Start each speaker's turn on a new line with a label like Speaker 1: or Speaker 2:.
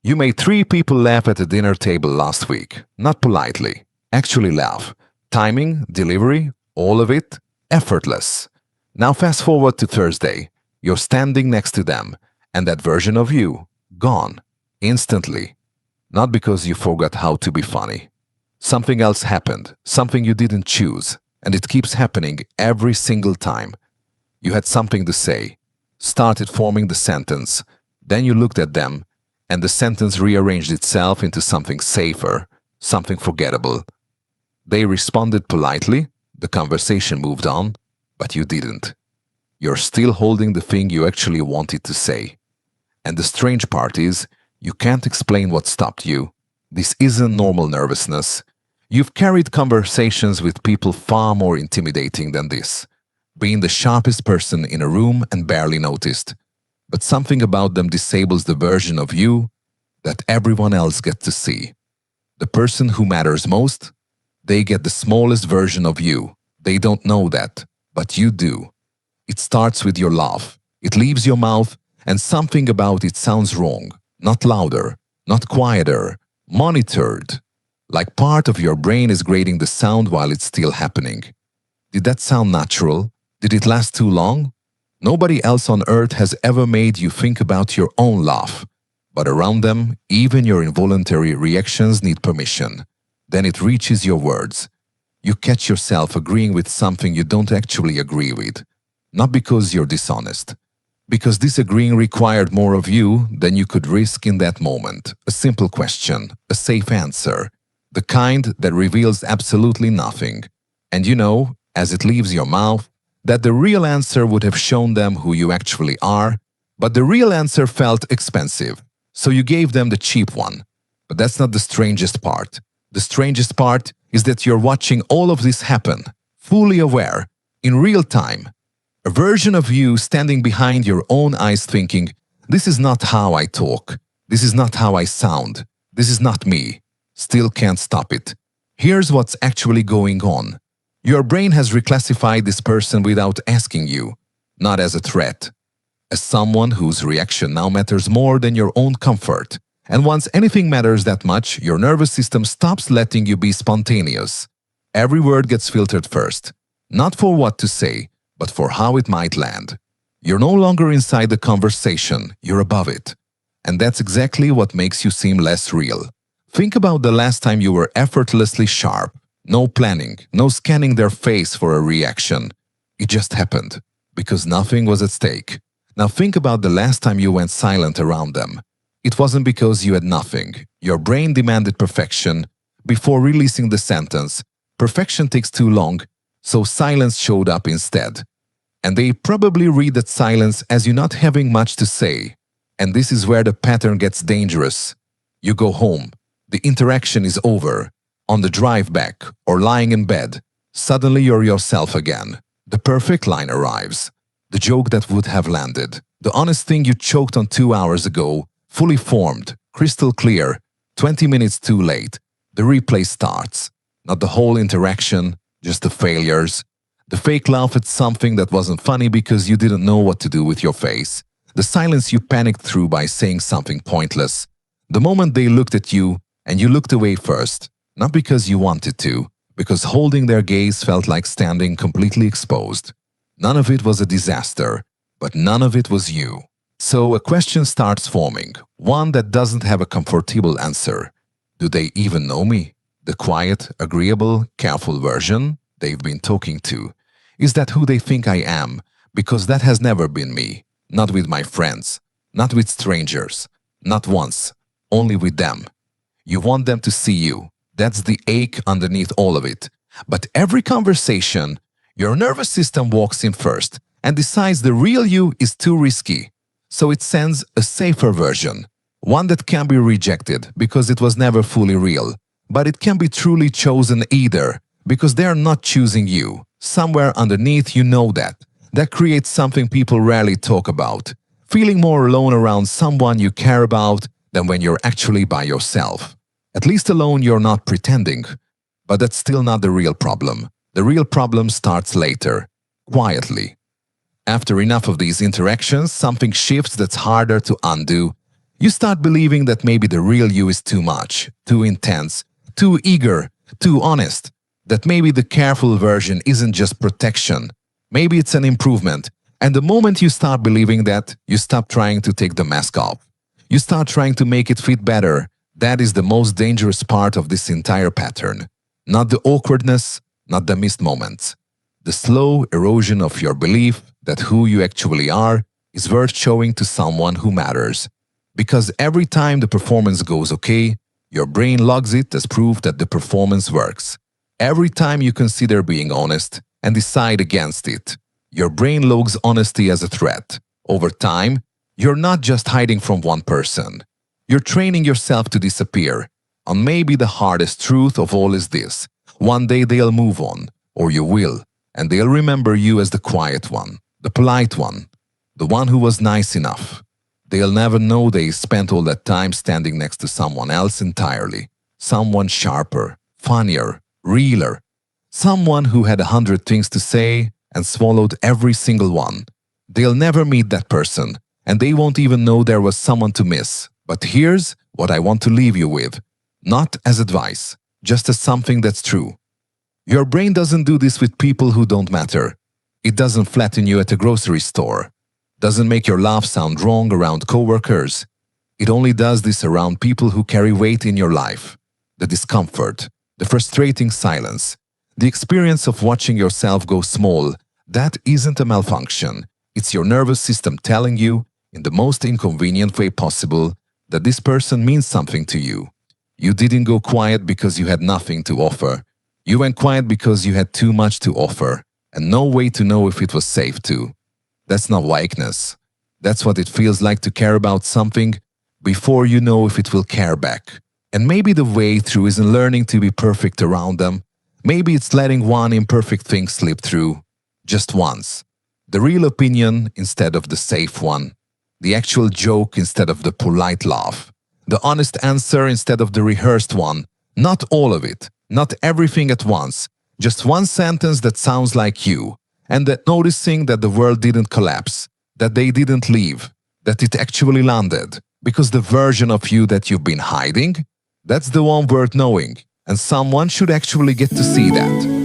Speaker 1: You made 3 people laugh at a dinner table last week. Not politely. Actually laugh. Timing, delivery, all of it, effortless. Now fast forward to Thursday. You're standing next to them, and that version of you, gone. Instantly. Not because you forgot how to be funny. Something else happened, something you didn't choose, and it keeps happening every single time. You had something to say, started forming the sentence, then you looked at them, and the sentence rearranged itself into something safer, something forgettable. They responded politely, the conversation moved on, but you didn't. You're still holding the thing you actually wanted to say. And the strange part is, you can't explain what stopped you. This isn't normal nervousness. You've carried conversations with people far more intimidating than this. Being the sharpest person in a room and barely noticed. But something about them disables the version of you that everyone else gets to see. The person who matters most, they get the smallest version of you. They don't know that, but you do. It starts with your laugh. It leaves your mouth, and something about it sounds wrong. Not louder, not quieter, monitored. Like part of your brain is grading the sound while it's still happening. Did that sound natural? Did it last too long? Nobody else on earth has ever made you think about your own laugh. But around them, even your involuntary reactions need permission. Then it reaches your words. You catch yourself agreeing with something you don't actually agree with. Not because you're dishonest. Because disagreeing required more of you than you could risk in that moment. A simple question, a safe answer. The kind that reveals absolutely nothing. And you know, as it leaves your mouth, that the real answer would have shown them who you actually are, but the real answer felt expensive, so you gave them the cheap one. But that's not the strangest part. The strangest part is that you're watching all of this happen, fully aware, in real time. A version of you standing behind your own eyes thinking, this is not how I talk, this is not how I sound, this is not me. Still can't stop it. Here's what's actually going on. Your brain has reclassified this person without asking you, not as a threat, as someone whose reaction now matters more than your own comfort. And once anything matters that much, your nervous system stops letting you be spontaneous. Every word gets filtered first, not for what to say, but for how it might land. You're no longer inside the conversation, you're above it. And that's exactly what makes you seem less real. Think about the last time you were effortlessly sharp. No planning, no scanning their face for a reaction. It just happened, because nothing was at stake. Now think about the last time you went silent around them. It wasn't because you had nothing. Your brain demanded perfection. Before releasing the sentence, perfection takes too long, so silence showed up instead. And they probably read that silence as you not having much to say. And this is where the pattern gets dangerous. You go home. The interaction is over. On the drive back, or lying in bed, suddenly you're yourself again. The perfect line arrives. The joke that would have landed. The honest thing you choked on 2 hours ago, fully formed, crystal clear, 20 minutes too late. The replay starts. Not the whole interaction, just the failures. The fake laugh at something that wasn't funny because you didn't know what to do with your face. The silence you panicked through by saying something pointless. The moment they looked at you and you looked away first. Not because you wanted to, because holding their gaze felt like standing completely exposed. None of it was a disaster, but none of it was you. So a question starts forming, one that doesn't have a comfortable answer. Do they even know me? The quiet, agreeable, careful version they've been talking to. Is that who they think I am? Because that has never been me. Not with my friends, not with strangers, not once, only with them. You want them to see you. That's the ache underneath all of it. But every conversation, your nervous system walks in first and decides the real you is too risky. So it sends a safer version, one that can be rejected because it was never fully real. But it can be truly chosen either, because they are not choosing you. Somewhere underneath you know that. That creates something people rarely talk about. Feeling more alone around someone you care about than when you're actually by yourself. At least alone you're not pretending. But that's still not the real problem. The real problem starts later, quietly. After enough of these interactions, something shifts that's harder to undo. You start believing that maybe the real you is too much, too intense, too eager, too honest, that maybe the careful version isn't just protection, maybe it's an improvement. And the moment you start believing that, you stop trying to take the mask off. You start trying to make it fit better. That is the most dangerous part of this entire pattern. Not the awkwardness, not the missed moments. The slow erosion of your belief that who you actually are is worth showing to someone who matters. Because every time the performance goes okay, your brain logs it as proof that the performance works. Every time you consider being honest and decide against it, your brain logs honesty as a threat. Over time, you're not just hiding from one person. You're training yourself to disappear. And maybe the hardest truth of all is this: one day they'll move on, or you will, and they'll remember you as the quiet one, the polite one, the one who was nice enough. They'll never know they spent all that time standing next to someone else entirely, someone sharper, funnier, realer, someone who had 100 things to say and swallowed every single one. They'll never meet that person, and they won't even know there was someone to miss. But here's what I want to leave you with, not as advice, just as something that's true. Your brain doesn't do this with people who don't matter. It doesn't flatten you at a grocery store, doesn't make your laugh sound wrong around coworkers. It only does this around people who carry weight in your life. The discomfort, the frustrating silence, the experience of watching yourself go small, that isn't a malfunction. It's your nervous system telling you, in the most inconvenient way possible, that this person means something to you. You didn't go quiet because you had nothing to offer. You went quiet because you had too much to offer, and no way to know if it was safe to. That's not weakness. That's what it feels like to care about something before you know if it will care back. And maybe the way through isn't learning to be perfect around them. Maybe it's letting one imperfect thing slip through, just once. The real opinion instead of the safe one. The actual joke instead of the polite laugh. The honest answer instead of the rehearsed one. Not all of it, not everything at once. Just one sentence that sounds like you. And that noticing that the world didn't collapse, that they didn't leave, that it actually landed. Because the version of you that you've been hiding, that's the one worth knowing. And someone should actually get to see that.